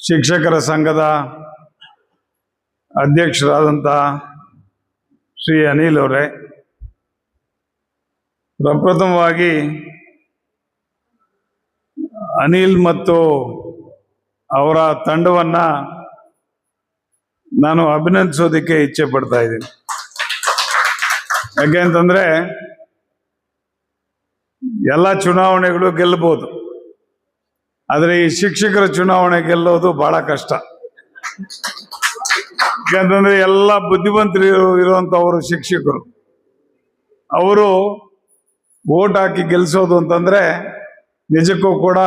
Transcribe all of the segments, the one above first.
ಶಿಕ್ಷಕರ ಸಂಘದ ಅಧ್ಯಕ್ಷರಾದಂಥ ಶ್ರೀ ಅನಿಲ್ ಅವರೇ, ಪ್ರಪ್ರಥಮವಾಗಿ ಅನಿಲ್ ಮತ್ತು ಅವರ ತಂಡವನ್ನು ನಾನು ಅಭಿನಂದಿಸೋದಕ್ಕೆ ಇಚ್ಛೆ ಪಡ್ತಾ ಇದ್ದೀನಿ. ಯಾಕೆ ಅಂತಂದರೆ ಎಲ್ಲ ಚುನಾವಣೆಗಳು ಗೆಲ್ಲಬಹುದು, ಆದರೆ ಈ ಶಿಕ್ಷಕರ ಚುನಾವಣೆ ಗೆಲ್ಲೋದು ಬಹಳ ಕಷ್ಟ. ಯಾಕಂತಂದ್ರೆ ಎಲ್ಲ ಬುದ್ಧಿವಂತರು ಇರುವಂಥವರು ಶಿಕ್ಷಕರು. ಅವರು ವೋಟ್ ಹಾಕಿ ಗೆಲ್ಲಿಸೋದು ಅಂತಂದ್ರೆ ನಿಜಕ್ಕೂ ಕೂಡ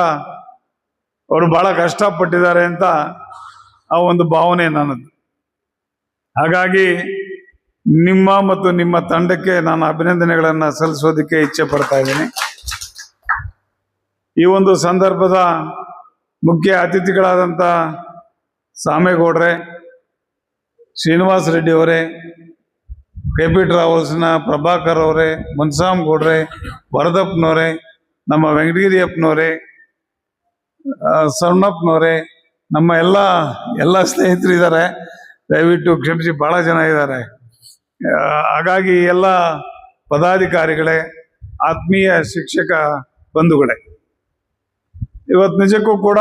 ಅವರು ಬಹಳ ಕಷ್ಟಪಟ್ಟಿದ್ದಾರೆ ಅಂತ ಆ ಒಂದು ಭಾವನೆ ನನ್ನದು. ಹಾಗಾಗಿ ನಿಮ್ಮ ಮತ್ತು ನಿಮ್ಮ ತಂಡಕ್ಕೆ ನಾನು ಅಭಿನಂದನೆಗಳನ್ನು ಸಲ್ಲಿಸೋದಕ್ಕೆ ಇಚ್ಛೆ ಪಡ್ತಾ ಇದ್ದೀನಿ. ಈ ಒಂದು ಸಂದರ್ಭದ ಮುಖ್ಯ ಅತಿಥಿಗಳಾದಂಥ ಸಾಮೇಗೌಡ್ರೆ, ಶ್ರೀನಿವಾಸ ರೆಡ್ಡಿ ಅವರೇ, ಕೆಪಿ ಟ್ರಾವೆಲ್ಸ್ನ ಪ್ರಭಾಕರ್ ಅವರೇ, ಮುನ್ಸಾಮ್ ಗೌಡ್ರೆ, ವರದಪ್ಪನವರೇ, ನಮ್ಮ ವೆಂಕಟಗಿರಿಯಪ್ಪನವರೇ, ಸಣ್ಣಪ್ಪನವರೇ, ನಮ್ಮ ಎಲ್ಲ ಸ್ನೇಹಿತರು ಇದ್ದಾರೆ. ದಯವಿಟ್ಟು ಕ್ಷಮಿಸಿ, ಭಾಳ ಜನ ಇದ್ದಾರೆ. ಹಾಗಾಗಿ ಎಲ್ಲ ಪದಾಧಿಕಾರಿಗಳೇ, ಆತ್ಮೀಯ ಶಿಕ್ಷಕ ಬಂಧುಗಳೇ, ಇವತ್ತು ನಿಜಕ್ಕೂ ಕೂಡ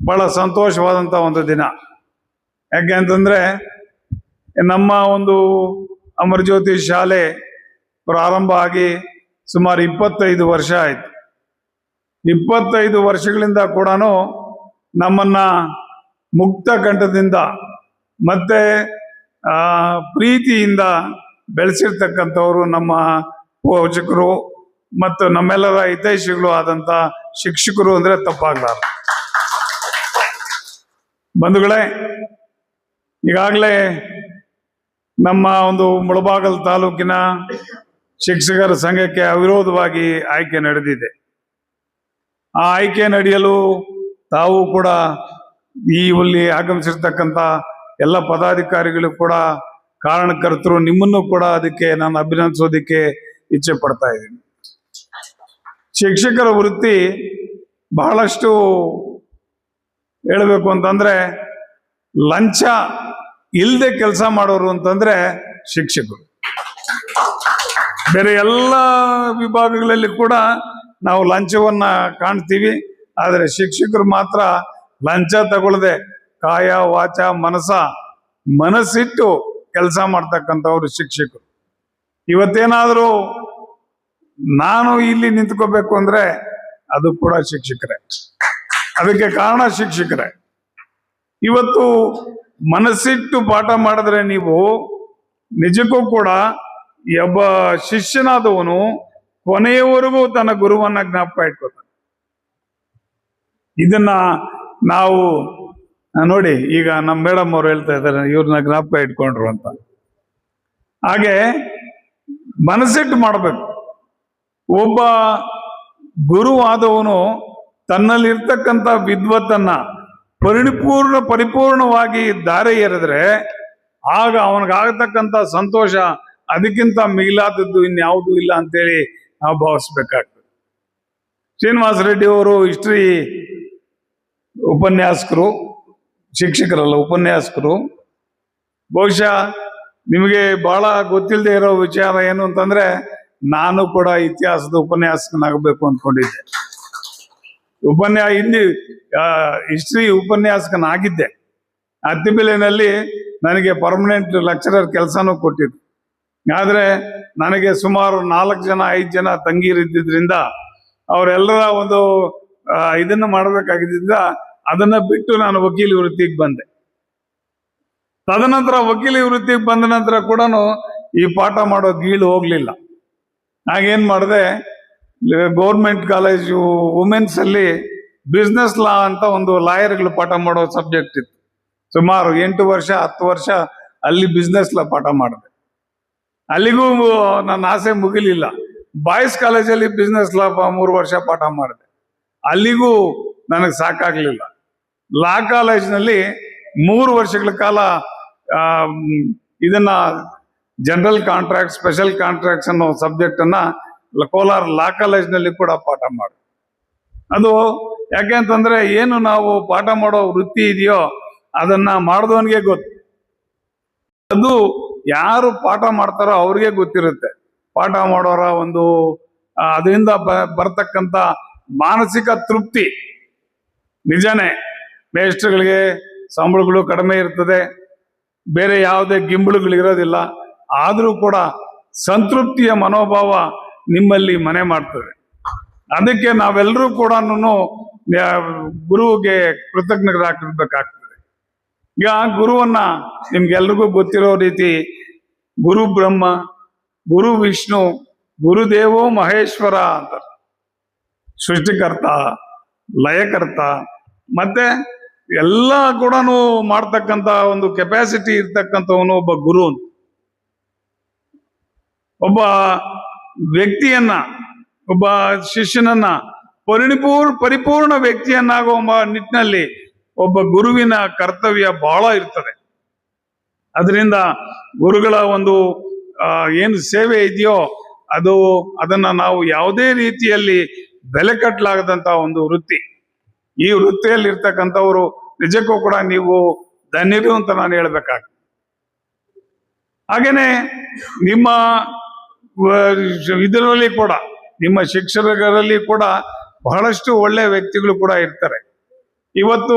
ಬಹಳ ಸಂತೋಷವಾದಂಥ ಒಂದು ದಿನ. ಯಾಕೆ ಅಂತಂದರೆ ನಮ್ಮ ಒಂದು ಅಮರಜ್ಯೋತಿ ಶಾಲೆ ಪ್ರಾರಂಭ ಆಗಿ ಸುಮಾರು 25 ವರ್ಷ ಆಯಿತು. 25 ವರ್ಷಗಳಿಂದ ಕೂಡ ನಮ್ಮನ್ನು ಮುಕ್ತ ಕಂಠದಿಂದ ಮತ್ತೆ ಪ್ರೀತಿಯಿಂದ ಬೆಳೆಸಿರ್ತಕ್ಕಂಥವರು ನಮ್ಮ ಪೋಷಕರು ಮತ್ತು ನಮ್ಮೆಲ್ಲರ ಹಿತೈಷಿಗಳು ಆದಂಥ ಶಿಕ್ಷಕರು ಅಂದರೆ ತಪ್ಪಾಗಲಾರದು. ಬಂಧುಗಳೇ, ಈಗಾಗಲೇ ನಮ್ಮ ಒಂದು ಮುಳಬಾಗಲ್ ತಾಲೂಕಿನ ಶಿಕ್ಷಕರ ಸಂಘಕ್ಕೆ ಅವಿರೋಧವಾಗಿ ಆಯ್ಕೆ ನಡೆದಿದೆ. ಆ ಆಯ್ಕೆ ನಡೆಯಲು ತಾವು ಕೂಡ ಇಲ್ಲಿ ಆಗಮಿಸಿರ್ತಕ್ಕಂಥ ಎಲ್ಲ ಪದಾಧಿಕಾರಿಗಳು ಕೂಡ ಕಾರಣಕರ್ತರು. ನಿಮ್ಮನ್ನು ಕೂಡ ಅದಕ್ಕೆ ನಾನು ಅಭಿನಂದಿಸೋದಕ್ಕೆ ಇಚ್ಛೆ ಪಡ್ತಾ ಇದ್ದೀನಿ. ಶಿಕ್ಷಕರ ವೃತ್ತಿ ಬಹಳಷ್ಟು ಹೇಳಬೇಕು ಅಂತಂದ್ರೆ ಲಂಚ ಇಲ್ಲದೆ ಕೆಲಸ ಮಾಡೋರು ಅಂತಂದ್ರೆ ಶಿಕ್ಷಕರು. ಬೇರೆ ಎಲ್ಲ ವಿಭಾಗಗಳಲ್ಲಿ ಕೂಡ ನಾವು ಲಂಚವನ್ನ ಕಾಣ್ತೀವಿ, ಆದರೆ ಶಿಕ್ಷಕರು ಮಾತ್ರ ಲಂಚ ತಗೊಳ್ಳದೆ ಕಾಯ ವಾಚ ಮನಸ್ಸಿಟ್ಟು ಕೆಲಸ ಮಾಡ್ತಕ್ಕಂಥವ್ರು ಶಿಕ್ಷಕರು. ಇವತ್ತೇನಾದರೂ ನಾನು ಇಲ್ಲಿ ನಿಂತ್ಕೋಬೇಕು ಅಂದ್ರೆ ಅದು ಕೂಡ ಶಿಕ್ಷಕರೇ, ಅದಕ್ಕೆ ಕಾರಣ ಶಿಕ್ಷಕರೇ. ಇವತ್ತು ಮನಸ್ಸಿಟ್ಟು ಪಾಠ ಮಾಡಿದ್ರೆ ನೀವು ನಿಜಕ್ಕೂ ಕೂಡ ಒಬ್ಬ ಶಿಷ್ಯನಾದವನು ಕೊನೆಯವರೆಗೂ ತನ್ನ ಗುರುವನ್ನ ಜ್ಞಾಪಕ ಇಟ್ಕೋತಾನೆ. ಇದನ್ನ ನಾವು ನೋಡಿ, ಈಗ ನಮ್ಮ ಮೇಡಮ್ ಅವ್ರು ಹೇಳ್ತಾ ಇದ್ದಾರೆ ಇವ್ರನ್ನ ಜ್ಞಾಪಕ ಇಟ್ಕೊಂಡ್ರು ಅಂತ. ಹಾಗೆ ಮನಸ್ಸಿಟ್ಟು ಮಾಡಬೇಕು. ಒಬ್ಬ ಗುರುವಾದವನು ತನ್ನಲ್ಲಿರ್ತಕ್ಕಂಥ ವಿದ್ವತ್ತನ್ನ ಪರಿಪೂರ್ಣವಾಗಿ ದಾರಿ ಎರೆದ್ರೆ ಆಗ ಅವನಿಗಾಗತಕ್ಕಂಥ ಸಂತೋಷ ಅದಕ್ಕಿಂತ ಮಿಗಿಲಾದದ್ದು ಇನ್ಯಾವುದೂ ಇಲ್ಲ ಅಂತೇಳಿ ನಾವು ಭಾವಿಸ್ಬೇಕಾಗ್ತದೆ. ಶ್ರೀನಿವಾಸ ರೆಡ್ಡಿ ಅವರು ಹಿಸ್ಟ್ರಿ ಉಪನ್ಯಾಸಕರು, ಶಿಕ್ಷಕರಲ್ಲ, ಉಪನ್ಯಾಸಕರು. ಬಹುಶಃ ನಿಮಗೆ ಬಹಳ ಗೊತ್ತಿಲ್ಲದೆ ಇರೋ ವಿಚಾರ ಏನು ಅಂತಂದ್ರೆ, ನಾನು ಕೂಡ ಇತಿಹಾಸದ ಉಪನ್ಯಾಸಕನಾಗಬೇಕು ಅಂದ್ಕೊಂಡಿದ್ದೆ. ಹಿಸ್ಟ್ರಿ ಉಪನ್ಯಾಸಕನಾಗಿದ್ದೆ. ಅತ್ತಿಬೆಲೆನಲ್ಲಿ ನನಗೆ ಪರ್ಮನೆಂಟ್ ಲೆಕ್ಚರರ್ ಕೆಲಸನೂ ಕೊಟ್ಟಿದ್ದು. ಆದರೆ ನನಗೆ ಸುಮಾರು 4-5 ಜನ ತಂಗಿರಿದ್ದರಿಂದ ಅವರೆಲ್ಲರ ಒಂದು ಇದನ್ನು ಮಾಡಬೇಕಾಗಿದ್ದರಿಂದ ಅದನ್ನ ಬಿಟ್ಟು ನಾನು ವಕೀಲಿ ವೃತ್ತಿಗೆ ಬಂದೆ. ತದನಂತರ ವಕೀಲಿ ವೃತ್ತಿಗೆ ಬಂದ ನಂತರ ಕೂಡ ಈ ಪಾಠ ಮಾಡೋ ಗೀಳು ಹೋಗ್ಲಿಲ್ಲ. ಹಾಗೇನ್ ಮಾಡಿದೆ, ಗೌರ್ಮೆಂಟ್ ಕಾಲೇಜು ವುಮೆನ್ಸ್ ಅಲ್ಲಿ ಬಿಸ್ನೆಸ್ ಲಾ ಅಂತ ಒಂದು ಲಾಯರ್ಗಳು ಪಾಠ ಮಾಡೋ ಸಬ್ಜೆಕ್ಟ್ ಇತ್ತು. ಸುಮಾರು 8 ವರ್ಷ 10 ವರ್ಷ ಅಲ್ಲಿ ಬಿಸ್ನೆಸ್ ಲಾ ಪಾಠ ಮಾಡಿದೆ. ಅಲ್ಲಿಗೂ ನನ್ನ ಆಸೆ ಮುಗಿಲಿಲ್ಲ. ಬಾಯ್ಸ್ ಕಾಲೇಜಲ್ಲಿ ಬಿಸ್ನೆಸ್ ಲಾ 3 ವರ್ಷ ಪಾಠ ಮಾಡಿದೆ. ಅಲ್ಲಿಗೂ ನನಗೆ ಸಾಕಾಗ್ಲಿಲ್ಲ. ಲಾ ಕಾಲೇಜ್ನಲ್ಲಿ 3 ವರ್ಷಗಳ ಕಾಲ ಇದನ್ನ ಜನರಲ್ ಕಾಂಟ್ರಾಕ್ಟ್, ಸ್ಪೆಷಲ್ ಕಾಂಟ್ರಾಕ್ಟ್ಸ್ ಅನ್ನೋ ಸಬ್ಜೆಕ್ಟ್ ಅನ್ನ ಕೋಲಾರ ಲಾ ಕಾಲೇಜ್ನಲ್ಲಿ ಕೂಡ ಪಾಠ ಮಾಡಿ, ಅದು ಯಾಕೆಂತಂದ್ರೆ ಏನು ನಾವು ಪಾಠ ಮಾಡೋ ವೃತ್ತಿ ಇದೆಯೋ ಅದನ್ನ ಮಾಡಿದವನಿಗೆ ಗೊತ್ತು. ಅದು ಯಾರು ಪಾಠ ಮಾಡ್ತಾರೋ ಅವ್ರಿಗೆ ಗೊತ್ತಿರುತ್ತೆ. ಪಾಠ ಮಾಡೋರ ಒಂದು ಅದರಿಂದ ಬರ್ತಕ್ಕಂಥ ಮಾನಸಿಕ ತೃಪ್ತಿ ನಿಜನೇ. ಮೇಷ್ಟ್ರುಗಳಿಗೆ ಸಂಬಳಗಳು ಕಡಿಮೆ ಇರ್ತದೆ, ಬೇರೆ ಯಾವುದೇ ಗಿಂಬಳುಗಳಿರೋದಿಲ್ಲ, ಆದರೂ ಕೂಡ ಸಂತೃಪ್ತಿಯ ಮನೋಭಾವ ನಿಮ್ಮಲ್ಲಿ ಮನೆ ಮಾಡ್ತದೆ. ಅದಕ್ಕೆ ನಾವೆಲ್ಲರೂ ಕೂಡ ಗುರುವಿಗೆ ಕೃತಜ್ಞರಾಗಿರ್ಬೇಕಾಗ್ತದೆ. ಈಗ ಗುರುವನ್ನ ನಿಮ್ಗೆಲ್ರಿಗೂ ಗೊತ್ತಿರೋ ರೀತಿ ಗುರು ಬ್ರಹ್ಮ, ಗುರು ವಿಷ್ಣು, ಗುರುದೇವೋ ಮಹೇಶ್ವರ ಅಂತ, ಸೃಷ್ಟಿಕರ್ತ, ಲಯಕರ್ತ, ಮತ್ತೆ ಎಲ್ಲ ಕೂಡ ಮಾಡ್ತಕ್ಕಂಥ ಒಂದು ಕೆಪಾಸಿಟಿ ಇರ್ತಕ್ಕಂಥವನು ಒಬ್ಬ ಗುರು. ಒಬ್ಬ ವ್ಯಕ್ತಿಯನ್ನ, ಒಬ್ಬ ಶಿಷ್ಯನನ್ನ ಪರಿಪೂರ್ಣ ವ್ಯಕ್ತಿಯನ್ನಾಗುವ ನಿಟ್ಟಿನಲ್ಲಿ ಒಬ್ಬ ಗುರುವಿನ ಕರ್ತವ್ಯ ಬಹಳ ಇರ್ತದೆ. ಅದರಿಂದ ಗುರುಗಳ ಒಂದು ಏನು ಸೇವೆ ಇದೆಯೋ ಅದನ್ನ ನಾವು ಯಾವುದೇ ರೀತಿಯಲ್ಲಿ ಬೆಲೆ ಕಟ್ಟಲಾಗದಂತ ಒಂದು ವೃತ್ತಿ. ಈ ವೃತ್ತಿಯಲ್ಲಿ ಇರ್ತಕ್ಕಂಥವ್ರು ನಿಜಕ್ಕೂ ಕೂಡ ನೀವು ಧನ್ಯರು ಅಂತ ನಾನು ಹೇಳ್ಬೇಕಾಗ್ತದೆ. ಹಾಗೇನೆ ನಿಮ್ಮ ಇದರಲ್ಲಿ ಕೂಡ, ನಿಮ್ಮ ಶಿಕ್ಷಕರಲ್ಲಿ ಕೂಡ ಬಹಳಷ್ಟು ಒಳ್ಳೆ ವ್ಯಕ್ತಿಗಳು ಕೂಡ ಇರ್ತಾರೆ. ಇವತ್ತು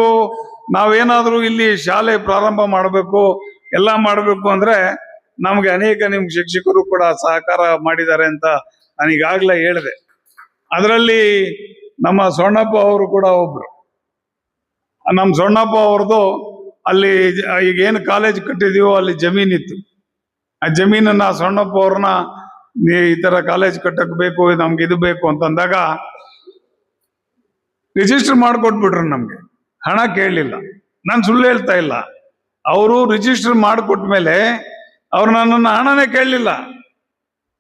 ನಾವೇನಾದ್ರೂ ಇಲ್ಲಿ ಶಾಲೆ ಪ್ರಾರಂಭ ಮಾಡಬೇಕು, ಎಲ್ಲ ಮಾಡಬೇಕು ಅಂದ್ರೆ ನಮ್ಗೆ ಅನೇಕ ನಿಮ್ ಶಿಕ್ಷಕರು ಕೂಡ ಸಹಕಾರ ಮಾಡಿದ್ದಾರೆ ಅಂತ ನಾನು ಈಗಾಗಲೇ ಹೇಳಿದೆ. ಅದರಲ್ಲಿ ನಮ್ಮ ಸೊಣ್ಣಪ್ಪ ಅವರು ಕೂಡ ಒಬ್ರು. ನಮ್ಮ ಸೊಣ್ಣಪ್ಪ ಅವ್ರದ್ದು ಅಲ್ಲಿ ಈಗ ಏನು ಕಾಲೇಜ್ ಕಟ್ಟಿದೀವೋ ಅಲ್ಲಿ ಜಮೀನಿತ್ತು. ಆ ಜಮೀನನ್ನ ಸೊಣ್ಣಪ್ಪ ಅವ್ರನ್ನ ಈ ತರ ಕಾಲೇಜ್ ಕಟ್ಟಕ್ ಬೇಕು, ನಮ್ಗೆ ಇದು ಬೇಕು ಅಂತಂದಾಗ ರಿಜಿಸ್ಟರ್ ಮಾಡಿಕೊಟ್ಬಿಟ್ರು. ನಮ್ಗೆ ಹಣ ಕೇಳಲಿಲ್ಲ. ನಾನು ಸುಳ್ಳು ಹೇಳ್ತಾ ಇಲ್ಲ. ಅವರು ರಿಜಿಸ್ಟರ್ ಮಾಡಿಕೊಟ್ಮೇಲೆ ಅವ್ರು ನನ್ನನ್ನು ಹಣನೇ ಕೇಳಲಿಲ್ಲ.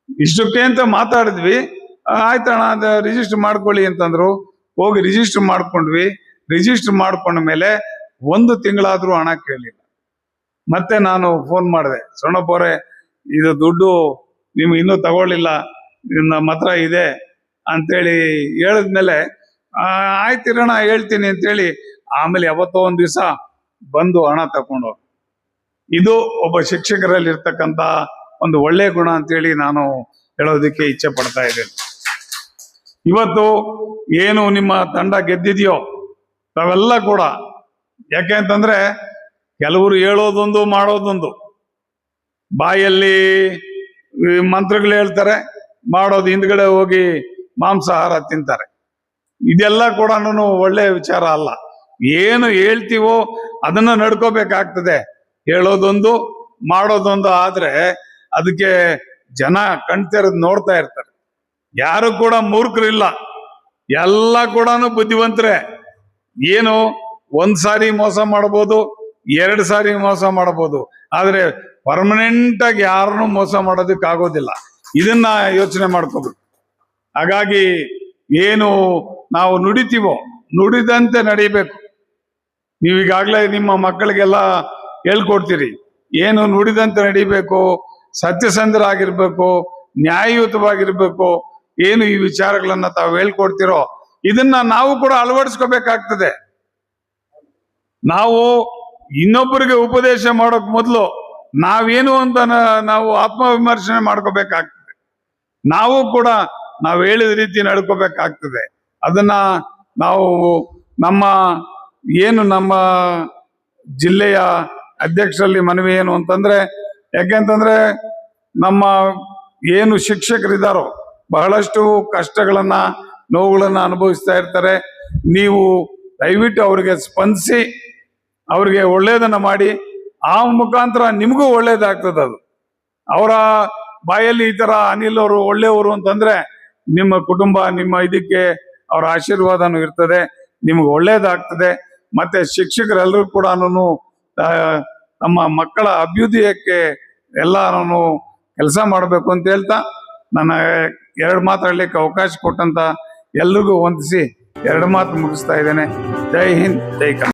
ಇಷ್ಟಕ್ಕೆ ಅಂತ ಮಾತಾಡಿದ್ವಿ, ಆಯ್ತಣ್ಣ ಅದು ರಿಜಿಸ್ಟರ್ ಮಾಡ್ಕೊಳ್ಳಿ ಅಂತಂದ್ರು. ಹೋಗಿ ರಿಜಿಸ್ಟರ್ ಮಾಡ್ಕೊಂಡ್ವಿ. ರಿಜಿಸ್ಟರ್ ಮಾಡ್ಕೊಂಡ ಮೇಲೆ 1 ತಿಂಗಳಾದ್ರೂ ಹಣ ಕೇಳಲಿಲ್ಲ. ಮತ್ತೆ ನಾನು ಫೋನ್ ಮಾಡಿದೆ, ಸೊಣ್ಣಪ್ಪವ್ರೆ ಇದು ದುಡ್ಡು ನಿಮ್ಗೆ ಇನ್ನೂ ತಗೊಳ್ಳಿಲ್ಲ, ನಮ್ಮ ಹತ್ರ ಇದೆ ಅಂತೇಳಿ ಹೇಳಿದ್ಮೇಲೆ ಆಯ್ತಿರೋಣ ಹೇಳ್ತೀನಿ ಅಂತೇಳಿ ಆಮೇಲೆ ಯಾವತ್ತೋ ಒಂದ್ ದಿವಸ ಬಂದು ಹಣ ತಗೊಂಡವ್ರು. ಇದು ಒಬ್ಬ ಶಿಕ್ಷಕರಲ್ಲಿ ಇರ್ತಕ್ಕಂಥ ಒಂದು ಒಳ್ಳೆ ಗುಣ ಅಂತೇಳಿ ನಾನು ಹೇಳೋದಕ್ಕೆ ಇಚ್ಛೆ ಪಡ್ತಾ ಇದ್ದೇನೆ. ಇವತ್ತು ಏನು ನಿಮ್ಮ ತಂಡ ಗೆದ್ದಿದೆಯೋ ತಾವೆಲ್ಲ ಕೂಡ, ಯಾಕೆ ಅಂತಂದ್ರೆ ಕೆಲವರು ಹೇಳೋದೊಂದು ಮಾಡೋದೊಂದು, ಬಾಯಲ್ಲಿ ಮಂತ್ರಗಳು ಹೇಳ್ತಾರೆ, ಮಾಡೋದು ಹಿಂದ್ಗಡೆ ಹೋಗಿ ಮಾಂಸಾಹಾರ ತಿಂತಾರೆ. ಇದೆಲ್ಲ ಕೂಡ ಒಳ್ಳೆ ವಿಚಾರ ಅಲ್ಲ. ಏನು ಹೇಳ್ತೀವೋ ಅದನ್ನ ನಡ್ಕೋಬೇಕಾಗ್ತದೆ. ಹೇಳೋದೊಂದು ಮಾಡೋದೊಂದು ಆದ್ರೆ ಅದಕ್ಕೆ ಜನ ಕಣ್ತೆರೆದು ನೋಡ್ತಾ ಇರ್ತಾರೆ. ಯಾರು ಕೂಡ ಮೂರ್ಖರಿಲ್ಲ, ಎಲ್ಲ ಕೂಡ ಬುದ್ಧಿವಂತರೇ. ಏನು 1 ಸಾರಿ ಮೋಸ ಮಾಡಬಹುದು, 2 ಸಾರಿ ಮೋಸ ಮಾಡಬಹುದು, ಆದ್ರೆ ಪರ್ಮನೆಂಟ್ ಆಗಿ ಯಾರನ್ನು ಮೋಸ ಮಾಡೋದಕ್ಕೆ ಆಗೋದಿಲ್ಲ. ಇದನ್ನ ಯೋಚನೆ ಮಾಡ್ಕೋಬೇಕು. ಹಾಗಾಗಿ ಏನು ನಾವು ನುಡಿತೀವೋ ನುಡಿದಂತೆ ನಡೀಬೇಕು. ನೀವೀಗಾಗಲೇ ನಿಮ್ಮ ಮಕ್ಕಳಿಗೆಲ್ಲ ಹೇಳ್ಕೊಡ್ತೀರಿ, ಏನು ನುಡಿದಂತೆ ನಡಿಬೇಕು, ಸತ್ಯಸಂಧರಾಗಿರ್ಬೇಕು, ನ್ಯಾಯಯುತವಾಗಿರ್ಬೇಕು. ಏನು ಈ ವಿಚಾರಗಳನ್ನ ತಾವು ಹೇಳ್ಕೊಡ್ತಿರೋ ಇದನ್ನ ನಾವು ಕೂಡ ಅಳವಡಿಸ್ಕೋಬೇಕಾಗ್ತದೆ. ನಾವು ಇನ್ನೊಬ್ಬರಿಗೆ ಉಪದೇಶ ಮಾಡೋಕ್ ಮೊದಲು ನಾವೇನು ಅಂತ ನಾವು ಆತ್ಮವಿಮರ್ಶನೆ ಮಾಡ್ಕೋಬೇಕಾಗ್ತದೆ. ನಾವು ಕೂಡ ನಾವು ಹೇಳಿದ ರೀತಿ ನಡ್ಕೋಬೇಕಾಗ್ತದೆ. ಅದನ್ನ ನಾವು ನಮ್ಮ ಜಿಲ್ಲೆಯ ಅಧ್ಯಕ್ಷರಲ್ಲಿ ಮನವಿ ಏನು ಅಂತಂದ್ರೆ, ಯಾಕೆಂತಂದ್ರೆ ನಮ್ಮ ಏನು ಶಿಕ್ಷಕರಿದ್ದಾರೋ ಬಹಳಷ್ಟು ಕಷ್ಟಗಳನ್ನ ನೋವುಗಳನ್ನ ಅನುಭವಿಸ್ತಾ ಇರ್ತಾರೆ. ನೀವು ದಯವಿಟ್ಟು ಅವರಿಗೆ ಸ್ಪಂದಿಸಿ ಅವ್ರಿಗೆ ಒಳ್ಳೇದನ್ನ ಮಾಡಿ, ಆ ಮುಖಾಂತರ ನಿಮಗೂ ಒಳ್ಳೇದಾಗ್ತದೆ. ಅದು ಅವರ ಬಾಯಲ್ಲಿ ಈ ತರ ಅನಿಲ್ ಅವರು ಒಳ್ಳೆಯವರು ಅಂತಂದ್ರೆ ನಿಮ್ಮ ಕುಟುಂಬ, ನಿಮ್ಮ ಇದಕ್ಕೆ ಅವರ ಆಶೀರ್ವಾದನೂ ಇರ್ತದೆ, ನಿಮ್ಗೆ ಒಳ್ಳೇದಾಗ್ತದೆ. ಮತ್ತೆ ಶಿಕ್ಷಕರೆಲ್ಲರೂ ಕೂಡ ನಮ್ಮ ಮಕ್ಕಳ ಅಭ್ಯುದಯಕ್ಕೆ ಎಲ್ಲಾನು ಕೆಲಸ ಮಾಡಬೇಕು ಅಂತ ಹೇಳ್ತಾ ನನ್ನ 2 ಮಾತಾಡ್ಲಿಕ್ಕೆ ಅವಕಾಶ ಕೊಟ್ಟಂತ ಎಲ್ರಿಗೂ ವಂದಿಸಿ 2 ಮಾತು ಮುಗಿಸ್ತಾ ಇದ್ದೇನೆ. ಜೈ ಹಿಂದ್, ಜೈ ಕರ್ನಾಟಕ.